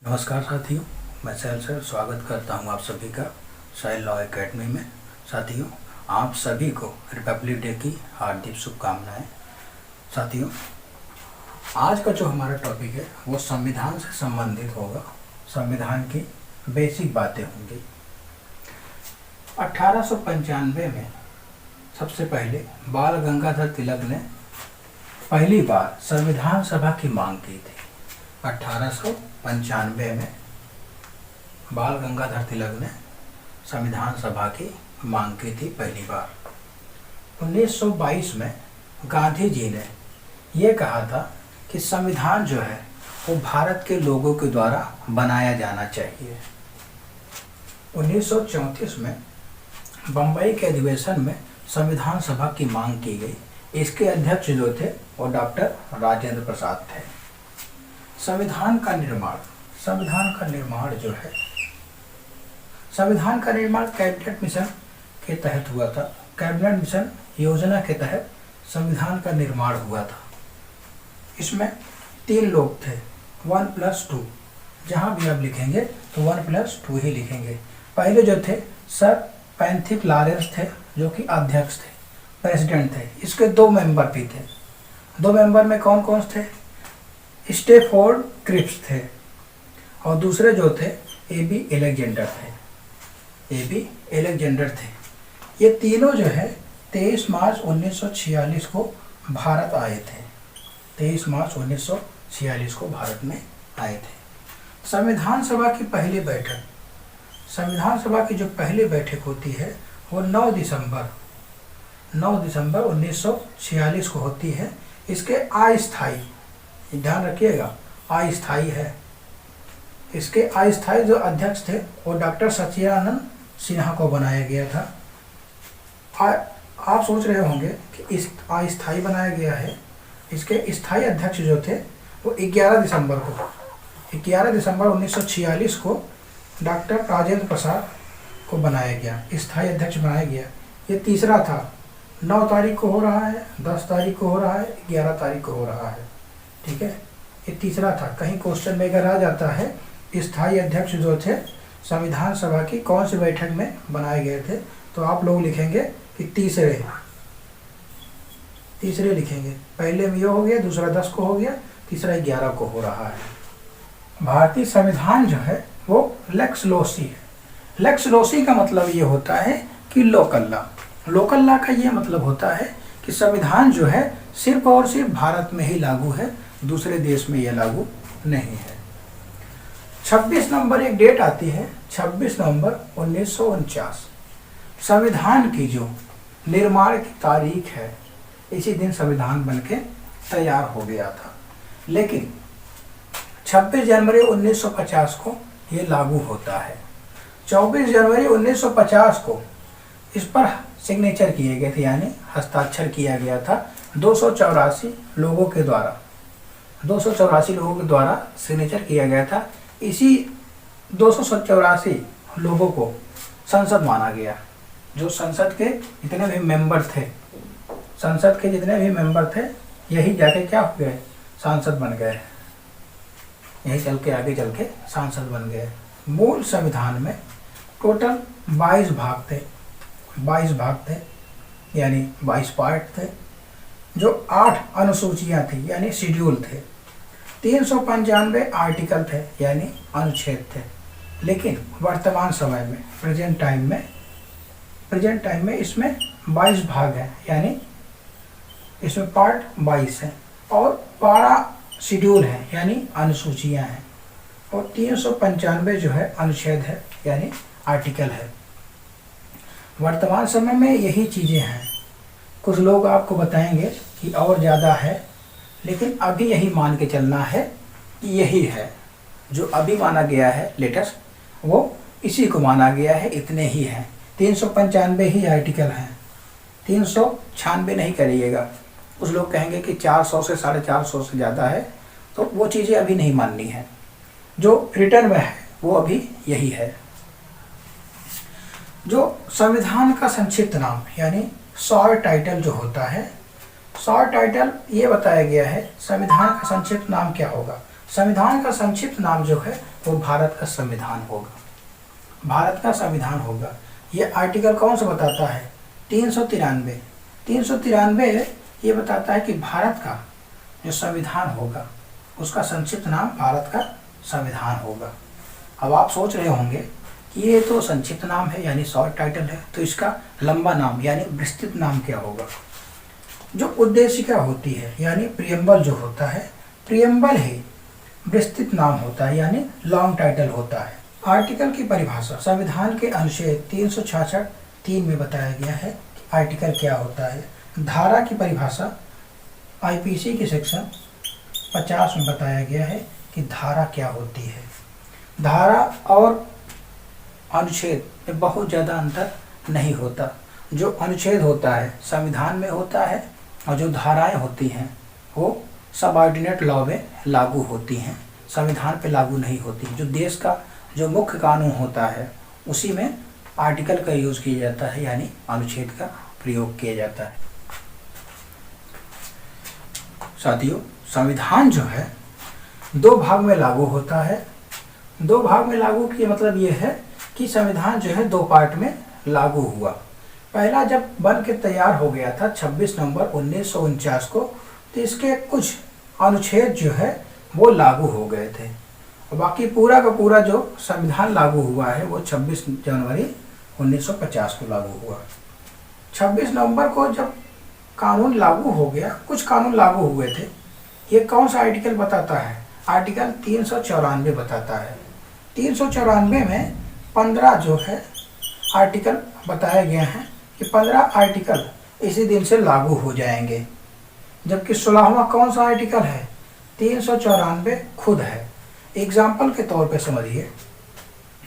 नमस्कार साथियों, मैं सैल सर स्वागत करता हूं आप सभी का साहिल लॉ एकेडमी में। साथियों, आप सभी को रिपब्लिक डे की हार्दिक शुभकामनाएं। साथियों, आज का जो हमारा टॉपिक है वो संविधान से संबंधित होगा। संविधान की बेसिक बातें होंगी। 1895 में सबसे पहले बाल गंगाधर तिलक ने पहली बार संविधान सभा की मांग की थी। 1895 में बाल गंगाधर तिलक ने संविधान सभा की मांग की थी पहली बार। 1922 में गांधी जी ने ये कहा था कि संविधान जो है वो भारत के लोगों के द्वारा बनाया जाना चाहिए। 1934 में बम्बई के अधिवेशन में संविधान सभा की मांग की गई। इसके अध्यक्ष जो थे वो डॉक्टर राजेंद्र प्रसाद थे। संविधान का निर्माण कैबिनेट मिशन के तहत हुआ था। कैबिनेट मिशन योजना के तहत संविधान का निर्माण हुआ था। इसमें 3 लोग थे, 1+2। जहाँ भी आप लिखेंगे तो 1+2 ही लिखेंगे। पहले जो थे सर पैंथिक लॉरेंस थे, जो कि अध्यक्ष थे, प्रेसिडेंट थे। इसके 2 मेंबर भी थे। 2 मेंबर में कौन कौन थे? स्टेफोर्ड क्रिप्स थे और दूसरे जो थे ए.बी. एलेक्जेंडर थे। ये तीनों जो है 23 मार्च 1946 को भारत आए थे। 23 मार्च 1946 को भारत में आए थे। संविधान सभा की जो पहली बैठक होती है वो 9 दिसंबर 1946 को होती है। इसके अस्थायी, ध्यान रखिएगा, अस्थायी है। इसके अस्थायी जो अध्यक्ष थे वो डॉक्टर सचिदानंद सिन्हा को बनाया गया था। आप सोच रहे होंगे कि इस अस्थायी बनाया गया है। इसके स्थायी अध्यक्ष जो थे वो 11 दिसंबर 1946 को डॉक्टर राजेंद्र प्रसाद को बनाया गया, स्थायी अध्यक्ष बनाया गया। ये तीसरा था। 9 तारीख को हो रहा है, 10 तारीख को हो रहा है, 11 तारीख को हो रहा है। ठीक है, ये तीसरा था। कहीं क्वेश्चन में अगर आ जाता है स्थायी अध्यक्ष जो थे संविधान सभा की कौन सी बैठक में बनाए गए थे, तो आप लोग लिखेंगे कि तीसरे लिखेंगे। पहले में ये हो गया, दूसरा 10 को हो गया, तीसरा 11 को हो रहा है। भारतीय संविधान जो है वो लेक्स लोसी है। लेक्स लोसी का मतलब ये होता है कि लोकल लॉ का ये मतलब होता है कि संविधान जो है सिर्फ और सिर्फ भारत में ही लागू है, दूसरे देश में ये लागू नहीं है। 26 नवंबर एक डेट आती है, 26 नवंबर 1949। संविधान की जो निर्माण की तारीख है, इसी दिन संविधान बनके तैयार हो गया था। लेकिन 26 जनवरी 1950 को ये लागू होता है। 24 जनवरी 1950 को इस पर सिग्नेचर किए गए थे, यानी हस्ताक्षर किया गया था 284 लोगों के द्वारा सिग्नेचर किया गया था। इसी 284 लोगों को संसद माना गया। जो संसद के जितने भी मेंबर थे यही जाके क्या हो गए, सांसद बन गए। यही आगे चल के सांसद बन गए। मूल संविधान में टोटल 22 भाग थे, यानी 22 पार्ट थे, जो 8 अनुसूचियां थी, यानी शेड्यूल थे। 395 आर्टिकल थे, यानी अनुच्छेद थे। लेकिन वर्तमान समय में प्रेजेंट टाइम में इसमें 22 भाग हैं, यानी इसमें पार्ट 22 है और 12 शेड्यूल हैं, यानी अनुसूचियां हैं, और 395 जो है अनुच्छेद है, यानी आर्टिकल है। वर्तमान समय में यही चीज़ें हैं। कुछ लोग आपको बताएंगे कि और ज़्यादा है, लेकिन अभी यही मान के चलना है कि यही है। जो अभी माना गया है लेटेस्ट, वो इसी को माना गया है, इतने ही हैं। 395 ही आर्टिकल हैं, 396 नहीं करिएगा। कुछ लोग कहेंगे कि 400 से 450 से ज़्यादा है, तो वो चीज़ें अभी नहीं माननी है। जो रिटर्न में है वो अभी यही है। जो संविधान का संक्षिप्त नाम, यानी शॉर्ट टाइटल जो होता है, शॉर्ट टाइटल ये बताया गया है संविधान का संक्षिप्त नाम क्या होगा। संविधान का संक्षिप्त नाम जो है वो भारत का संविधान होगा, भारत का संविधान होगा। ये आर्टिकल कौन सा बताता है? 393। 393 ये बताता है कि भारत का जो संविधान होगा उसका संक्षिप्त नाम भारत का संविधान होगा। अब आप सोच रहे होंगे कि ये तो संक्षिप्त नाम है यानी शॉर्ट टाइटल है, तो इसका लंबा नाम यानी विस्तृत नाम क्या होगा? जो उद्देशिका होती है यानी प्रियम्बल जो होता है, प्रियम्बल ही विस्तृत नाम होता है यानी लॉन्ग टाइटल होता है। आर्टिकल की परिभाषा संविधान के अनुच्छेद 366(3) में बताया गया है कि आर्टिकल क्या होता है। धारा की परिभाषा आईपीसी के सेक्शन 50 में बताया गया है कि धारा क्या होती है। धारा और अनुच्छेद में बहुत ज़्यादा अंतर नहीं होता। जो अनुच्छेद होता है संविधान में होता है और जो धाराएं होती हैं वो सबऑर्डिनेट लॉ में लागू होती हैं, संविधान पे लागू नहीं होती। जो देश का जो मुख्य कानून होता है उसी में आर्टिकल का यूज़ किया जाता है यानी अनुच्छेद का प्रयोग किया जाता है। साथियों, संविधान जो है 2 भाग में लागू होता है। 2 भाग में लागू किए मतलब ये है कि संविधान जो है 2 पार्ट में लागू हुआ। पहला जब बन के तैयार हो गया था 26 नवंबर 1949 को, तो इसके कुछ अनुच्छेद जो है वो लागू हो गए थे और बाकी पूरा का पूरा जो संविधान लागू हुआ है वो 26 जनवरी 1950 को लागू हुआ। 26 नवंबर को जब कानून लागू हो गया, कुछ कानून लागू हुए थे। ये कौन सा आर्टिकल बताता है? आर्टिकल 394 बताता है। 394 में 15 जो है आर्टिकल बताए गए हैं कि 15 आर्टिकल इसी दिन से लागू हो जाएंगे, जबकि 16वां कौन सा आर्टिकल है? 394 खुद है। एग्जाम्पल के तौर पे समझिए,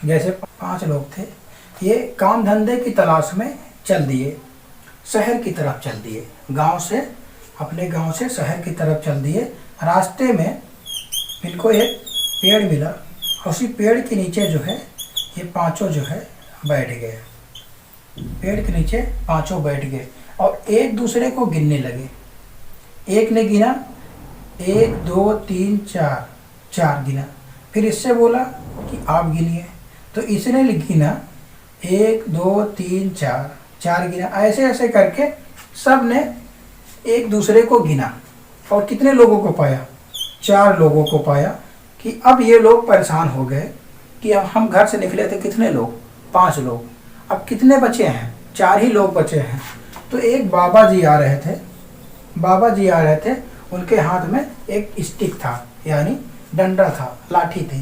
जैसे 5 लोग थे, ये काम धंधे की तलाश में चल दिए, शहर की तरफ चल दिए, गांव से अपने गांव से शहर की तरफ चल दिए। रास्ते में इनको एक पेड़ मिला और उसी पेड़ के नीचे जो है ये पांचों जो है बैठ गए। पेड़ के नीचे पांचों बैठ गए और एक दूसरे को गिनने लगे। एक ने गिना 1 2 3 4, 4 गिना। फिर इससे बोला कि आप गिनिए, तो इसने गिना 1 2 3 4, 4 गिना। ऐसे ऐसे करके सब ने एक दूसरे को गिना और कितने लोगों को पाया? 4 लोगों को पाया। कि अब ये लोग परेशान हो गए कि अब हम घर से निकले थे कितने लोग? 5 लोग। अब कितने बचे हैं? 4 ही लोग बचे हैं। तो एक बाबा जी आ रहे थे, बाबा जी आ रहे थे, उनके हाथ में एक स्टिक था यानी डंडा था, लाठी थी।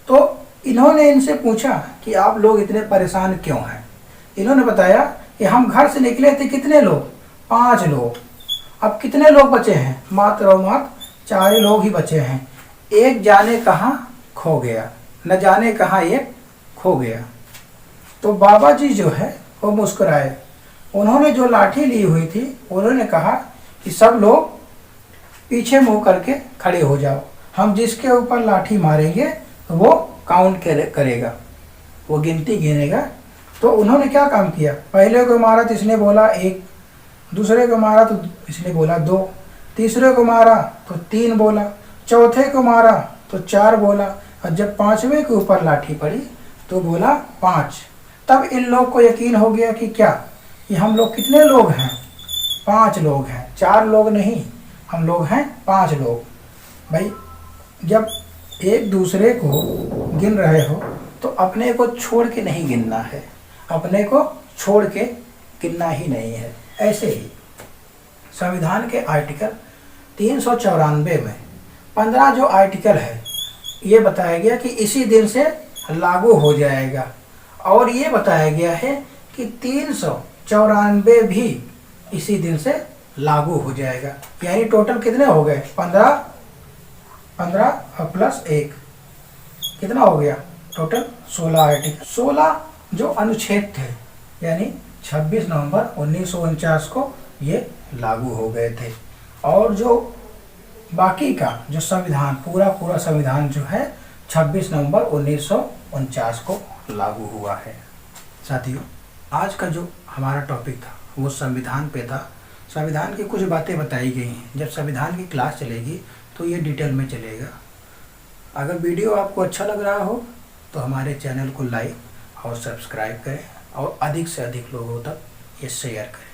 तो इन्होंने इनसे पूछा कि आप लोग इतने परेशान क्यों हैं? इन्होंने बताया कि हम घर से निकले थे कितने लोग? 5 लोग। अब कितने लोग बचे हैं? मात्र और मात्र 4 ही लोग ही बचे हैं। एक जाने कहाँ खो गया, न जाने कहाँ एक खो गया। तो बाबा जी जो है वो मुस्कुराए। उन्होंने जो लाठी ली हुई थी उन्होंने कहा कि सब लोग पीछे मुंह करके खड़े हो जाओ, हम जिसके ऊपर लाठी मारेंगे वो काउंट करेगा, वो गिनती गिनेगा। तो उन्होंने क्या काम किया? पहले को मारा तो इसने बोला 1, दूसरे को मारा तो इसने बोला 2, तीसरे को मारा तो 3 बोला, चौथे को मारा तो 4 बोला और जब 5वें के ऊपर लाठी पड़ी तो बोला 5। तब इन लोग को यकीन हो गया कि क्या, कि हम लोग कितने लोग हैं? 5 लोग हैं, 4 लोग नहीं, हम लोग हैं 5 लोग। भाई जब एक दूसरे को गिन रहे हो तो अपने को छोड़ के नहीं गिनना है, अपने को छोड़ के गिनना ही नहीं है। ऐसे ही संविधान के आर्टिकल 394 में 15 जो आर्टिकल है ये बताया गया कि इसी दिन से लागू हो जाएगा और ये बताया गया है कि 394 भी इसी दिन से लागू हो जाएगा। यानी टोटल कितने हो गए? 15 और प्लस 1 कितना हो गया? Total 16 article. 16 जो अनुच्छेद थे यानी 26 नवंबर 1949 को ये लागू हो गए थे और जो बाकी का जो संविधान पूरा संविधान जो है 26 नवंबर 1949 को लागू हुआ है। साथियों, आज का जो हमारा टॉपिक था वो संविधान पे था। संविधान की कुछ बातें बताई गई हैं। जब संविधान की क्लास चलेगी तो ये डिटेल में चलेगा। अगर वीडियो आपको अच्छा लग रहा हो तो हमारे चैनल को लाइक और सब्सक्राइब करें और अधिक से अधिक लोगों तक ये शेयर करें।